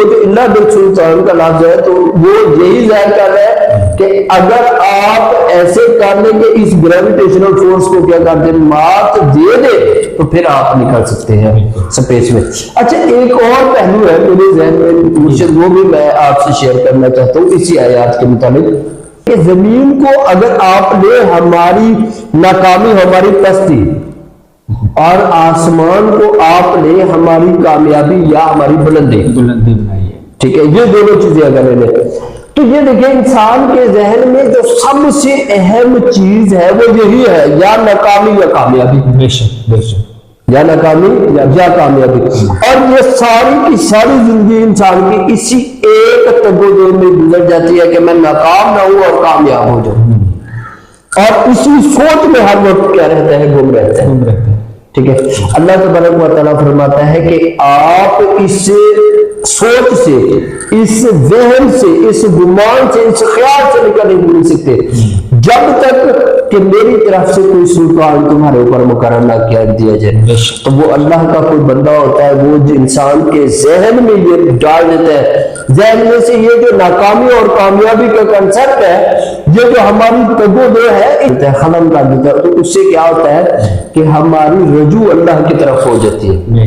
جو اللہ بالسلطان کا لفظ ہے تو وہ یہی ظاہر کر رہا ہے کہ اگر آپ ایسے کر لیں کہ اس گریویٹیشنل فورس کو کیا کر دیں مات دے دے تو پھر آپ نکل سکتے ہیں سپیس میں. اچھا ایک اور پہلو ہے میرے ذہن میں مرشد، وہ بھی میں آپ سے شیئر کرنا چاہتا ہوں اسی آیات کے متعلق کہ زمین کو اگر آپ لے ہماری ناکامی ہماری پستی اور آسمان کو آپ لے ہماری کامیابی یا ہماری بلندی بنائیے. ٹھیک ہے، یہ دونوں چیزیں اگر لے لیں تو یہ دیکھیں انسان کے ذہن میں جو سب سے اہم چیز ہے وہ یہی ہے، یا ناکامی یا کامیابی، بے شک بے شک. یا ناکامی یا کامیابی. اور یہ ساری کی ساری زندگی انسان کی اسی ایک تگودو میں گزر جاتی ہے کہ میں ناکام نہ ہوں اور کامیاب ہو جاؤں، اور اسی سوچ میں ہر وقت کیا رہتا ہے، گم رہتا ہے. ٹھیک ہے، اللہ تبارک و تعالیٰ فرماتا ہے کہ آپ اس سوچ سے، اس ذہن سے، اس گمان سے، اس خیال سے نکل نہیں سکتے جب تک کہ میری طرف سے کوئی سلطان تمہارے اوپر مقرر نہ کیا دیا جائے. تو وہ اللہ کا کوئی بندہ ہوتا ہے وہ جو انسان کے ذہن میں یہ ڈال دیتا ہے، ذہن میں سے یہ جو ناکامی اور کامیابی کا کنسپٹ ہے، یہ جو ہماری تگودو ہے ختم کر دیتا ہے. تو اس سے کیا ہوتا ہے کہ ہماری رجوع اللہ کی طرف ہو جاتی ہے.